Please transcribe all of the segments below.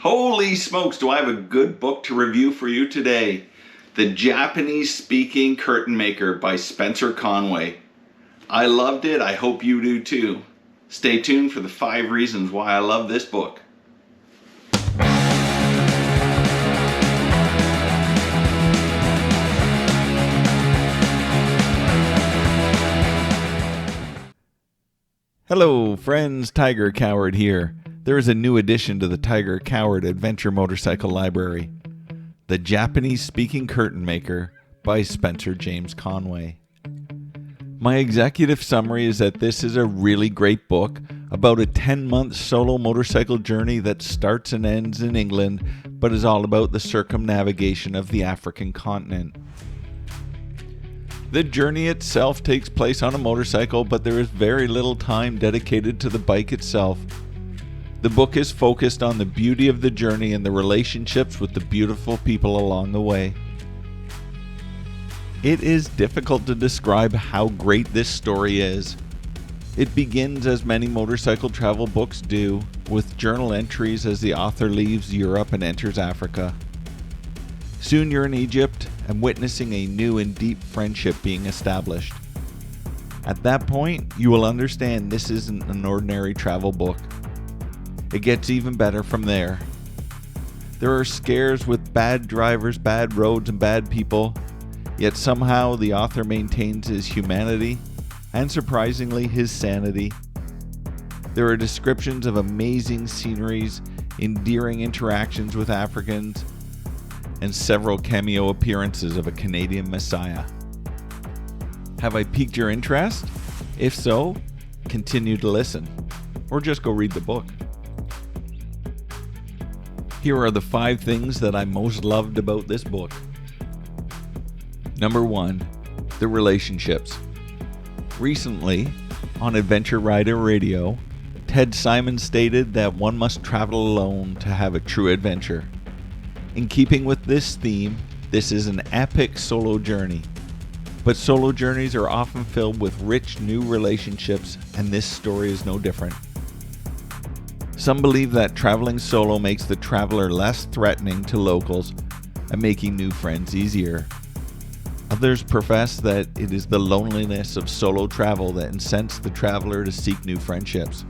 Holy smokes, do I have a good book to review for you today. The Japanese-Speaking Curtain Maker by Spencer Conway. I loved it. I hope you do too. Stay tuned for the 5 reasons why I love this book. Hello friends, Tiger Coward here. There is a new addition to the Tiger Coward Adventure Motorcycle Library. The Japanese-Speaking Curtain Maker by Spencer James Conway. My executive summary is that this is a really great book about a 10-month solo motorcycle journey that starts and ends in England, but is all about the circumnavigation of the African continent. The journey itself takes place on a motorcycle, but there is very little time dedicated to the bike itself. The book is focused on the beauty of the journey and the relationships with the beautiful people along the way. It is difficult to describe how great this story is. It begins, as many motorcycle travel books do, with journal entries as the author leaves Europe and enters Africa. Soon you're in Egypt and witnessing a new and deep friendship being established. At that point, you will understand this isn't an ordinary travel book. It gets even better from there. There are scares with bad drivers, bad roads, and bad people, yet somehow the author maintains his humanity and, surprisingly, his sanity. There are descriptions of amazing sceneries, endearing interactions with Africans, and several cameo appearances of a Canadian messiah. Have I piqued your interest? If so, continue to listen, or just go read the book. Here are the 5 things that I most loved about this book. Number 1, the relationships. Recently, on Adventure Rider Radio, Ted Simon stated that one must travel alone to have a true adventure. In keeping with this theme, this is an epic solo journey. But solo journeys are often filled with rich new relationships, and this story is no different. Some believe that traveling solo makes the traveler less threatening to locals and making new friends easier. Others profess that it is the loneliness of solo travel that incents the traveler to seek new friendships.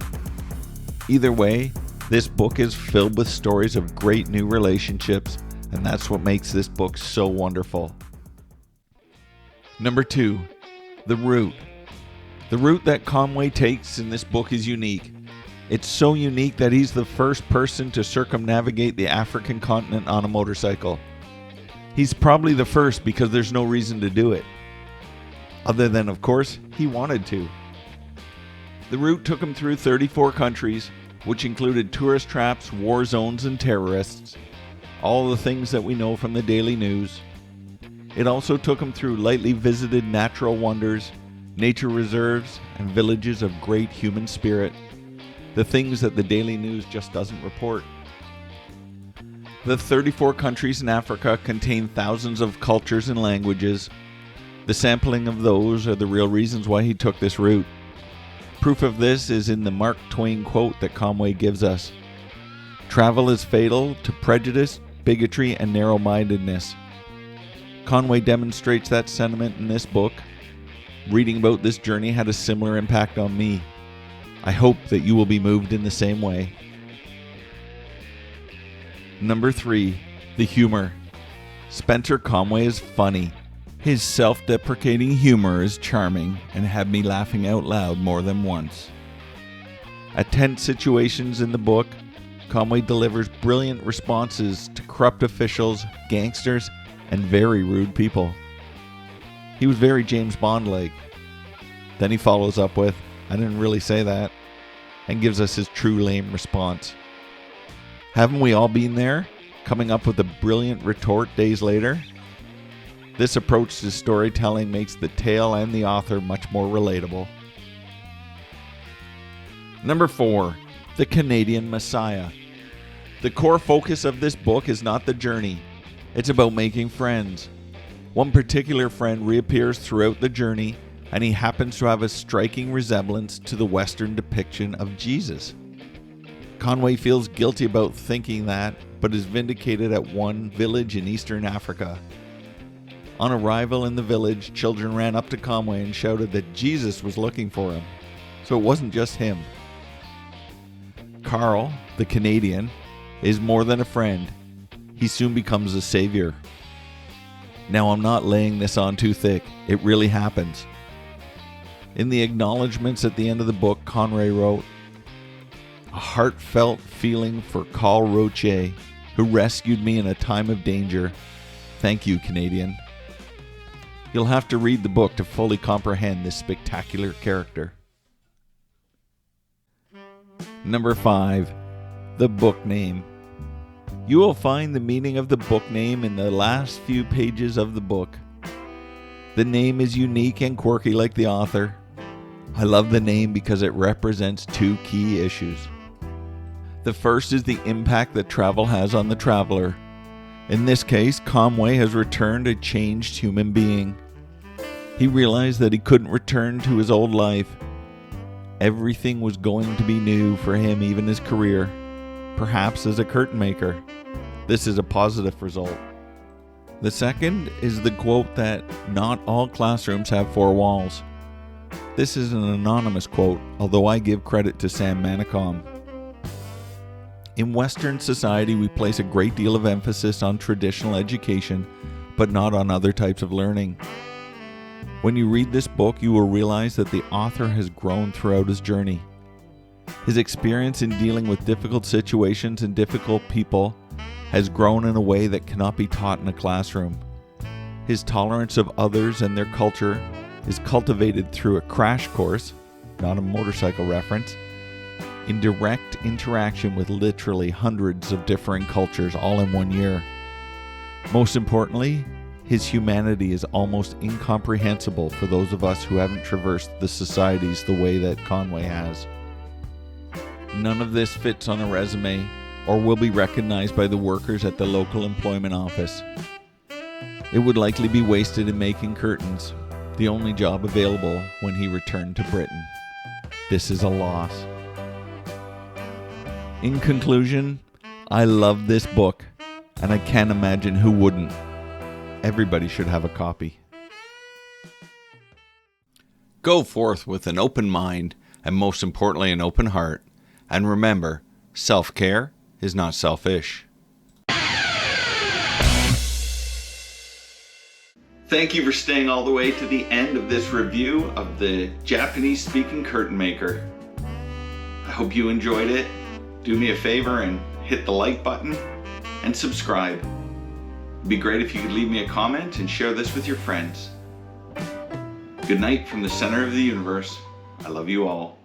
Either way, this book is filled with stories of great new relationships, and that's what makes this book so wonderful. Number 2, the route. The route that Conway takes in this book is unique. It's so unique that he's the first person to circumnavigate the African continent on a motorcycle. He's probably the first because there's no reason to do it. Other than, of course, he wanted to. The route took him through 34 countries, which included tourist traps, war zones, and terrorists. All the things that we know from the daily news. It also took him through lightly visited natural wonders, nature reserves, and villages of great human spirit. The things that the daily news just doesn't report. The 34 countries in Africa contain thousands of cultures and languages. The sampling of those are the real reasons why he took this route. Proof of this is in the Mark Twain quote that Conway gives us. Travel is fatal to prejudice, bigotry, and narrow-mindedness. Conway demonstrates that sentiment in this book. Reading about this journey had a similar impact on me. I hope that you will be moved in the same way. Number 3, the humor. Spencer Conway is funny. His self-deprecating humor is charming and had me laughing out loud more than once. At tense situations in the book, Conway delivers brilliant responses to corrupt officials, gangsters, and very rude people. He was very James Bond-like. Then he follows up with, "I didn't really say that," and gives us his true lame response. Haven't we all been there, coming up with a brilliant retort days later? This approach to storytelling makes the tale and the author much more relatable. Number 4, the Canadian Messiah. The core focus of this book is not the journey. It's about making friends. One particular friend reappears throughout the journey, and he happens to have a striking resemblance to the Western depiction of Jesus. Conway feels guilty about thinking that, but is vindicated at one village in eastern Africa. On arrival in the village, children ran up to Conway and shouted that Jesus was looking for him. So it wasn't just him. Carl, the Canadian, is more than a friend. He soon becomes a savior. Now, I'm not laying this on too thick. It really happens. In the acknowledgments at the end of the book, Conway wrote, "A heartfelt feeling for Carl Roche, who rescued me in a time of danger. Thank you, Canadian." You'll have to read the book to fully comprehend this spectacular character. Number 5. The book name. You will find the meaning of the book name in the last few pages of the book. The name is unique and quirky like the author. I love the name because it represents two key issues. The first is the impact that travel has on the traveler. In this case, Conway has returned a changed human being. He realized that he couldn't return to his old life. Everything was going to be new for him, even his career, perhaps as a curtain maker. This is a positive result. The second is the quote that not all classrooms have four walls. This is an anonymous quote, although I give credit to Sam Manicom. In Western society, we place a great deal of emphasis on traditional education, but not on other types of learning. When you read this book, you will realize that the author has grown throughout his journey. His experience in dealing with difficult situations and difficult people has grown in a way that cannot be taught in a classroom. His tolerance of others and their culture is cultivated through a crash course, not a motorcycle reference, in direct interaction with literally hundreds of differing cultures all in 1 year. Most importantly, his humanity is almost incomprehensible for those of us who haven't traversed the societies the way that Conway has. None of this fits on a resume or will be recognized by the workers at the local employment office. It would likely be wasted in making curtains, the only job available when he returned to Britain. This is a loss. In conclusion, I love this book, and I can't imagine who wouldn't. Everybody should have a copy. Go forth with an open mind, and most importantly, an open heart. And remember, self-care is not selfish. Thank you for staying all the way to the end of this review of the Japanese-speaking curtain maker. I hope you enjoyed it. Do me a favor and hit the like button and subscribe. It'd be great if you could leave me a comment and share this with your friends. Good night from the center of the universe. I love you all.